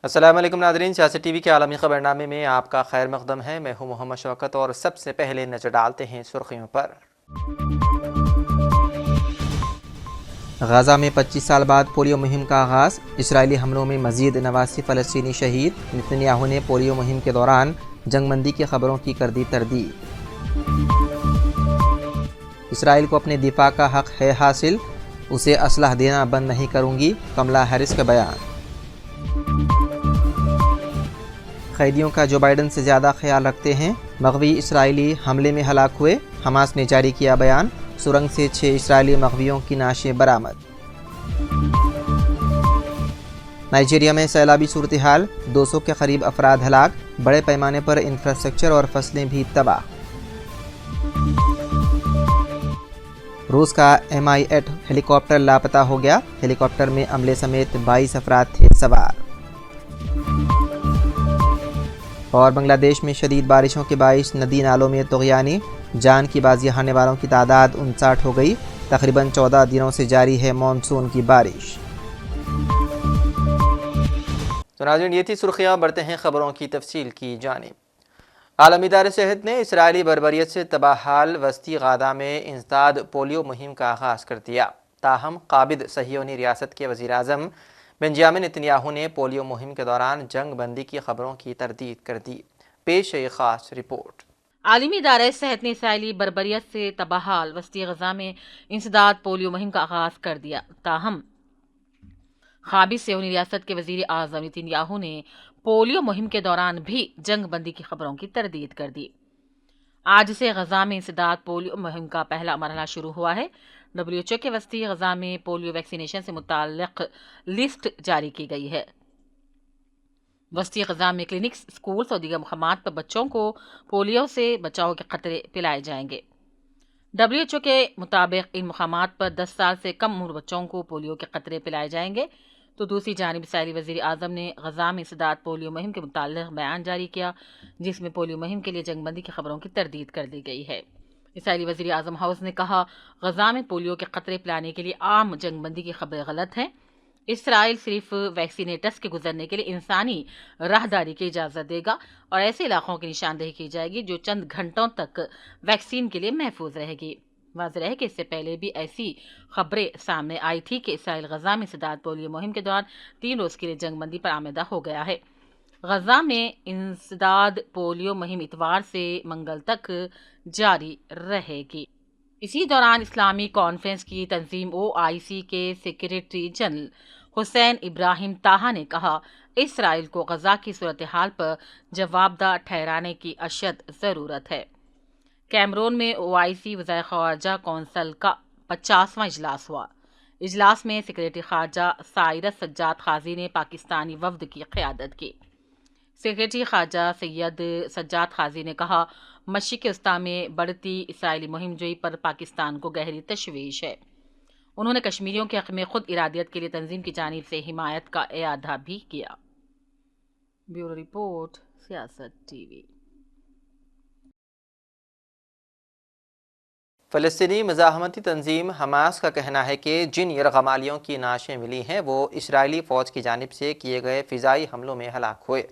السلام علیکم ناظرین، سیاست ٹی وی کے عالمی خبر نامے میں آپ کا خیر مقدم ہے۔ میں ہوں محمد شوکت اور سب سے پہلے نظر ڈالتے ہیں سرخیوں پر۔ غزہ میں 25 سال بعد پولیو مہم کا آغاز، اسرائیلی حملوں میں مزید 89 فلسطینی شہید۔ نتنیاہو نے پولیو مہم کے دوران جنگ بندی کی خبروں کی کر دی تردید۔ اسرائیل کو اپنے دفاع کا حق ہے حاصل، اسے اسلحہ دینا بند نہیں کروں گی، کملا ہیرس کا بیان۔ قیدیوں کا جو بائیڈن سے زیادہ خیال رکھتے ہیں، مغوی اسرائیلی حملے میں ہلاک ہوئے، حماس نے جاری کیا بیان۔ سرنگ سے 6 اسرائیلی مغویوں کی نعشیں برآمد۔ نائجیریا میں سیلابی صورتحال، 200 کے قریب افراد ہلاک، بڑے پیمانے پر انفراسٹرکچر اور فصلیں بھی تباہ۔ روس کا Mi-8 ہیلی کاپٹر لاپتہ ہو گیا، ہیلی کاپٹر میں عملے سمیت 22 افراد تھے سوار۔ اور بنگلہ دیش میں شدید بارشوں کے باعث ندی نالوں میں طغیانی، جان کی بازی ہارنے والوں کی تعداد 59 ہو گئی۔ تقریباً 14 دنوں سے جاری ہے مانسون کی بارش۔ تو ناظرین، یہ تھی سرخیاں، بڑھتے ہیں خبروں کی تفصیل کی جانب۔ عالمی ادارہ صحت نے اسرائیلی بربریت سے تباہ حال وسطی غزہ میں انسداد پولیو مہم کا آغاز کر دیا۔ تاہم قابض صہیونی ریاست کے وزیر اعظم بنجامن نتنیاہو نے پولیو مہم کے دوران جنگ بندی کی خبروں کی تردید کر دی۔ پیش ہے یہ خاص رپورٹ۔ عالمی ادارہ صحت نے اسرائیلی بربریت سے تباہ حال وسطی غزہ میں انسداد پولیو مہم کا آغاز کر دیا۔ تاہم قابض صہیونی ریاست کے وزیر اعظم نتنیاہو نے پولیو مہم کے دوران بھی جنگ بندی کی خبروں کی تردید کر دی۔ آج سے غزہ میں انسداد پولیو مہم کا پہلا مرحلہ شروع ہوا ہے۔ WHO کے وسطی غزہ میں پولیو ویکسینیشن سے متعلق لسٹ جاری کی گئی ہے۔ وسطی غزہ میں کلینکس، اسکولز اور دیگر مقامات پر بچوں کو پولیو سے بچاؤ کے قطرے پلائے جائیں گے۔ WHO کے مطابق ان مقامات پر 10 سال سے کم عمر بچوں کو پولیو کے قطرے پلائے جائیں گے۔ تو دوسری جانب اسرائیلی وزیر اعظم نے غزہ میں انسداد پولیو مہم کے متعلق بیان جاری کیا، جس میں پولیو مہم کے لیے جنگ بندی کی خبروں کی تردید کر دی گئی ہے۔ اسرائیلی وزیر اعظم ہاؤس نے کہا، غزہ میں پولیو کے قطرے پلانے کے لیے عام جنگ بندی کی خبریں غلط ہیں۔ اسرائیل صرف ویکسینیٹس کے گزرنے کے لیے انسانی راہداری کی اجازت دے گا اور ایسے علاقوں کی نشاندہی کی جائے گی جو چند گھنٹوں تک ویکسین کے لیے محفوظ رہے گی۔ واضح ہے کہ اس سے پہلے بھی ایسی خبریں سامنے آئی تھی کہ اسرائیل غزہ میں انسداد پولیو مہم کے دوران 3 روز کے لیے جنگ بندی پر آمادہ ہو گیا ہے۔ غزہ میں انسداد پولیو مہم اتوار سے منگل تک جاری رہے گی۔ اسی دوران اسلامی کانفرنس کی تنظیم OIC کے سیکریٹری جنرل حسین ابراہیم طاہا نے کہا، اسرائیل کو غزہ کی صورتحال پر جواب دہ ٹھہرانے کی اشد ضرورت ہے۔ کیمرون میں OIC وزیر خارجہ کونسل کا 50واں اجلاس ہوا۔ اجلاس میں سیکریٹری خارجہ سائرس سجاد قاضی نے پاکستانی وفد کی قیادت کی۔ سیکریٹری خارجہ سید سجاد قاضی نے کہا، مشرق وسطیٰ میں بڑھتی اسرائیلی مہم جوئی پر پاکستان کو گہری تشویش ہے۔ انہوں نے کشمیریوں کے حق میں خود ارادیت کے لیے تنظیم کی جانب سے حمایت کا اعادہ بھی کیا۔ بیورو رپورٹ، سیاست ٹی وی۔ فلسطینی مزاحمتی تنظیم حماس کا کہنا ہے کہ جن یرغمالیوں کی نعشیں ملی ہیں وہ اسرائیلی فوج کی جانب سے کیے گئے فضائی حملوں میں ہلاک ہوئے۔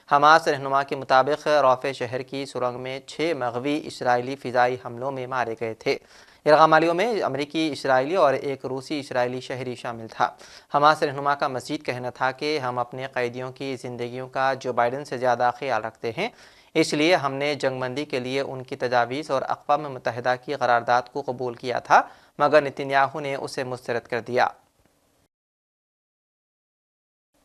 حماس رہنما کے مطابق رافع شہر کی سرنگ میں 6 مغوی اسرائیلی فضائی حملوں میں مارے گئے تھے۔ یرغمالیوں میں امریکی اسرائیلی اور ایک روسی اسرائیلی شہری شامل تھا۔ حماس رہنما کا مزید کہنا تھا کہ ہم اپنے قیدیوں کی زندگیوں کا جو بائیڈن سے زیادہ خیال رکھتے ہیں، اس لیے ہم نے جنگ بندی کے لیے ان کی تجاویز اور اقوام متحدہ کی قرارداد کو قبول کیا تھا، مگر نتنیاہو نے اسے مسترد کر دیا۔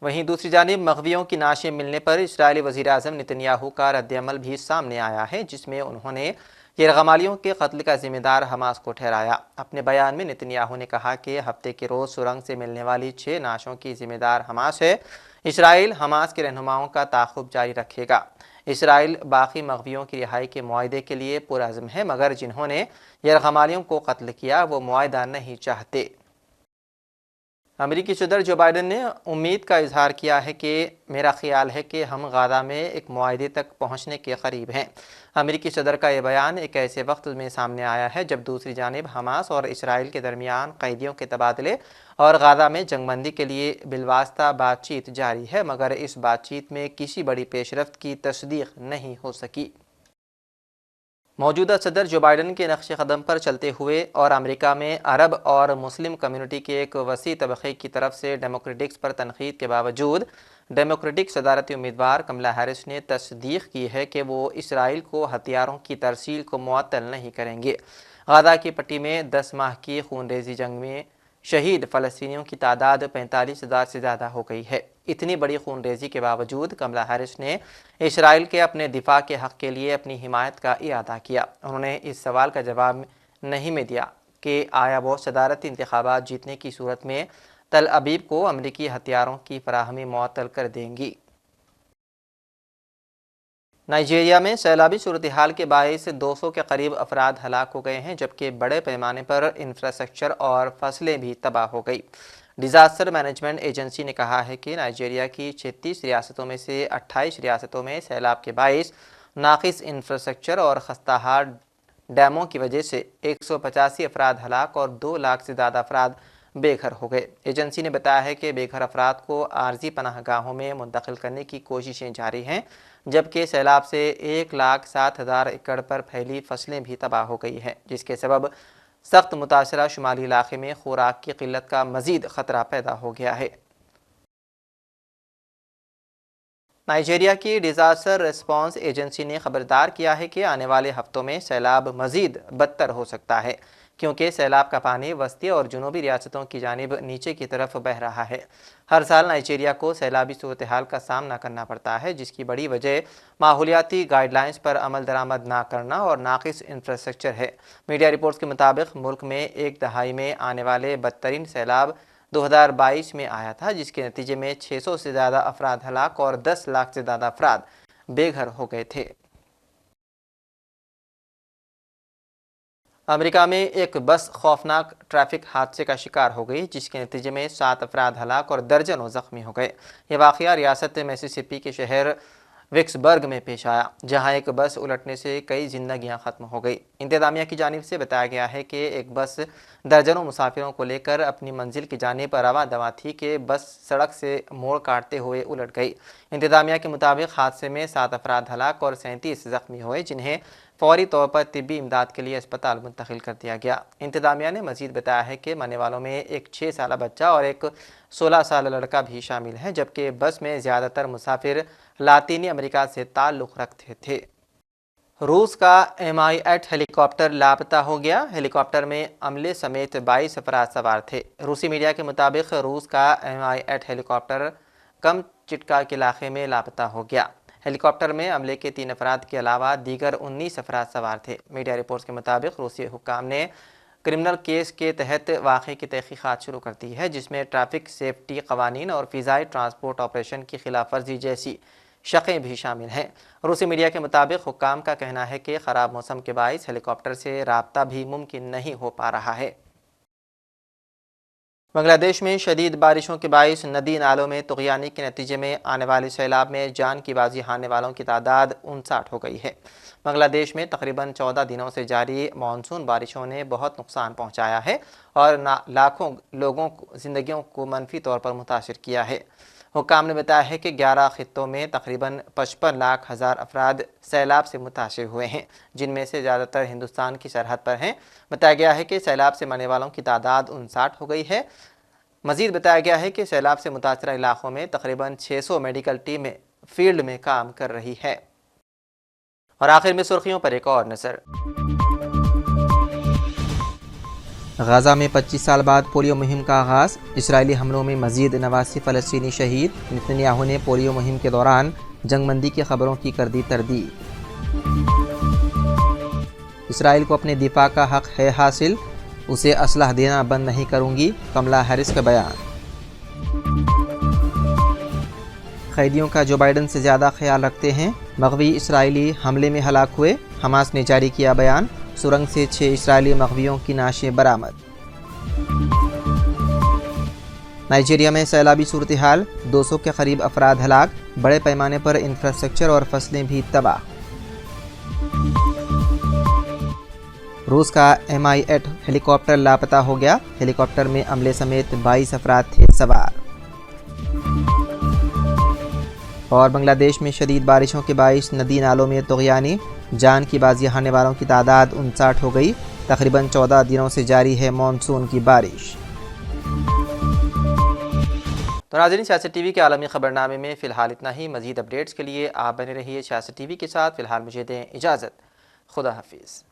وہیں دوسری جانب مغویوں کی نعشیں ملنے پر اسرائیلی وزیر اعظم نتنیاہو کا رد عمل بھی سامنے آیا ہے، جس میں انہوں نے یرغمالیوں کے قتل کا ذمہ دار حماس کو ٹھہرایا۔ اپنے بیان میں نتنیاہو نے کہا کہ ہفتے کے روز سرنگ سے ملنے والی 6 نعشوں کی ذمہ دار حماس ہے۔ اسرائیل حماس کے رہنماؤں کا تعاقب جاری رکھے گا۔ اسرائیل باقی مغویوں کی رہائی کے معاہدے کے لیے پرعزم ہے، مگر جنہوں نے یرغمالیوں کو قتل کیا وہ معاہدہ نہیں چاہتے۔ امریکی صدر جو بائیڈن نے امید کا اظہار کیا ہے کہ میرا خیال ہے کہ ہم غزہ میں ایک معاہدے تک پہنچنے کے قریب ہیں۔ امریکی صدر کا یہ بیان ایک ایسے وقت میں سامنے آیا ہے جب دوسری جانب حماس اور اسرائیل کے درمیان قیدیوں کے تبادلے اور غزہ میں جنگ بندی کے لیے بالواسطہ بات چیت جاری ہے، مگر اس بات چیت میں کسی بڑی پیش رفت کی تصدیق نہیں ہو سکی۔ موجودہ صدر جو بائیڈن کے نقش قدم پر چلتے ہوئے اور امریکہ میں عرب اور مسلم کمیونٹی کے ایک وسیع طبقے کی طرف سے ڈیموکریٹکس پر تنقید کے باوجود ڈیموکریٹک صدارتی امیدوار کملا ہیرس نے تصدیق کی ہے کہ وہ اسرائیل کو ہتھیاروں کی ترسیل کو معطل نہیں کریں گے۔ غزہ کی پٹی میں 10 ماہ کی خونریزی جنگ میں شہید فلسطینیوں کی تعداد 45,000 سے زیادہ ہو گئی ہے۔ اتنی بڑی خونریزی کے باوجود کملا ہیرس نے اسرائیل کے اپنے دفاع کے حق کے لیے اپنی حمایت کا اعادہ کیا۔ انہوں نے اس سوال کا جواب نہیں میں دیا کہ آیا وہ صدارتی انتخابات جیتنے کی صورت میں تل ابیب کو امریکی ہتھیاروں کی فراہمی معطل کر دیں گی۔ نائجیریا میں سیلابی صورتحال کے باعث 200 کے قریب افراد ہلاک ہو گئے ہیں، جبکہ بڑے پیمانے پر انفراسٹرکچر اور فصلیں بھی تباہ ہو گئی۔ ڈیزاسٹر مینجمنٹ ایجنسی نے کہا ہے کہ نائجیریا کی 36 ریاستوں میں سے 28 ریاستوں میں سیلاب کے باعث ناقص انفراسٹرکچر اور خستہ حال ڈیموں کی وجہ سے 185 افراد ہلاک اور 2 لاکھ سے زیادہ افراد بے گھر ہو گئے۔ ایجنسی نے بتایا ہے کہ بے گھر افراد کو عارضی پناہ گاہوں میں منتقل کرنے کی کوششیں جاری ہیں، جبکہ سیلاب سے 1,07,000 ایکڑ پر پھیلی فصلیں بھی تباہ ہو گئی ہیں، جس کے سبب سخت متاثرہ شمالی علاقے میں خوراک کی قلت کا مزید خطرہ پیدا ہو گیا ہے۔ نائجیریا کی ڈیزاسٹر ریسپانس ایجنسی نے خبردار کیا ہے کہ آنے والے ہفتوں میں سیلاب مزید بدتر ہو سکتا ہے، کیونکہ سیلاب کا پانی وسطی اور جنوبی ریاستوں کی جانب نیچے کی طرف بہہ رہا ہے۔ ہر سال نائجیریا کو سیلابی صورتحال کا سامنا کرنا پڑتا ہے، جس کی بڑی وجہ ماحولیاتی گائیڈ لائنز پر عمل درآمد نہ کرنا اور ناقص انفراسٹرکچر ہے۔ میڈیا رپورٹس کے مطابق ملک میں ایک دہائی میں آنے والے بدترین سیلاب 2022 میں آیا تھا، جس کے نتیجے میں 600 سے زیادہ افراد ہلاک اور 10 لاکھ سے زیادہ افراد بے گھر ہو گئے تھے۔ امریکہ میں ایک بس خوفناک ٹریفک حادثے کا شکار ہو گئی، جس کے نتیجے میں 7 افراد ہلاک اور درجنوں زخمی ہو گئے۔ یہ واقعہ ریاست میسیسپی کے شہر وکسبرگ میں پیش آیا، جہاں ایک بس الٹنے سے کئی زندگیاں ختم ہو گئی۔ انتظامیہ کی جانب سے بتایا گیا ہے کہ ایک بس درجنوں مسافروں کو لے کر اپنی منزل کی جانب رواں دواں تھی کہ بس سڑک سے موڑ کاٹتے ہوئے الٹ گئی۔ انتظامیہ کے مطابق حادثے میں 7 افراد ہلاک اور 37 زخمی ہوئے، جنہیں فوری طور پر طبی امداد کے لیے اسپتال منتقل کر دیا گیا۔ انتظامیہ نے مزید بتایا ہے کہ مرنے والوں میں ایک 6 سالہ بچہ اور ایک 16 سالہ لڑکا بھی شامل ہے، جبکہ بس میں زیادہ تر مسافر لاطینی امریکہ سے تعلق رکھتے تھے۔ روس کا Mi-8 ہیلی کاپٹر لاپتہ ہو گیا۔ ہیلی کاپٹر میں عملے سمیت 22 افراد سوار تھے۔ روسی میڈیا کے مطابق روس کا Mi-8 ہیلی کاپٹر کم چٹکا کے علاقے میں لاپتہ ہو گیا۔ ہیلی کاپٹر میں عملے کے 3 افراد کے علاوہ دیگر 19 افراد سوار تھے۔ میڈیا رپورٹس کے مطابق روسی حکام نے کرمنل کیس کے تحت واقعے کی تحقیقات شروع کر دی ہے، جس میں ٹریفک سیفٹی قوانین اور فضائی ٹرانسپورٹ آپریشن کی خلاف ورزی جیسی شقیں بھی شامل ہیں۔ روسی میڈیا کے مطابق حکام کا کہنا ہے کہ خراب موسم کے باعث ہیلی کاپٹر سے رابطہ بھی ممکن نہیں ہو پا رہا ہے۔ بنگلہ دیش میں شدید بارشوں کے باعث ندی نالوں میں طغیانی کے نتیجے میں آنے والے سیلاب میں جان کی بازی ہارنے والوں کی تعداد 59 ہو گئی ہے۔ بنگلہ دیش میں تقریباً 14 دنوں سے جاری مانسون بارشوں نے بہت نقصان پہنچایا ہے اور لاکھوں لوگوں زندگیوں کو منفی طور پر متاثر کیا ہے۔ حکام نے بتایا ہے کہ 11 خطوں میں تقریباً 55 لاکھ ہزار افراد سیلاب سے متاثر ہوئے ہیں، جن میں سے زیادہ تر ہندوستان کی سرحد پر ہیں۔ بتایا گیا ہے کہ سیلاب سے مرنے والوں کی تعداد 59 ہو گئی ہے۔ مزید بتایا گیا ہے کہ سیلاب سے متاثرہ علاقوں میں تقریباً 600 میڈیکل ٹیمیں فیلڈ میں کام کر رہی ہے۔ اور آخر میں سرخیوں پر ایک اور نظر۔ غزہ میں 25 سال بعد پولیو مہم کا آغاز، اسرائیلی حملوں میں مزید 89 فلسطینی شہید، نتنیاہو نے پولیو مہم کے دوران جنگ بندی کی خبروں کی کر دی تردید۔ اسرائیل کو اپنے دفاع کا حق ہے حاصل، اسے اسلحہ دینا بند نہیں کروں گی، کملا ہیرس کا بیان۔ قیدیوں کا جو بائیڈن سے زیادہ خیال رکھتے ہیں، مغوی اسرائیلی حملے میں ہلاک ہوئے، حماس نے جاری کیا بیان، سرنگ سے 6 اسرائیلی مغویوں کی نعشیں برآمد۔ نائجیریا میں سیلابی صورتحال، 200 کے قریب افراد ہلاک، بڑے پیمانے پر انفراسٹرکچر اور فصلیں بھی تباہ۔ روس کا Mi-8 ہیلی کاپٹر لاپتہ ہو گیا، ہیلی کاپٹر میں عملے سمیت 22 افراد تھے سوار۔ اور بنگلہ دیش میں شدید بارشوں کے باعث ندی نالوں میں طغیانی، جان کی بازی ہارنے والوں کی تعداد 59 ہو گئی، تقریباً 14 دنوں سے جاری ہے مانسون کی بارش۔ تو ناظرین، سیاست ٹی وی کے عالمی خبرنامے میں فی الحال اتنا ہی۔ مزید اپڈیٹس کے لیے آپ بنے رہیے سیاست ٹی وی کے ساتھ۔ فی الحال مجھے دیں اجازت، خدا حافظ۔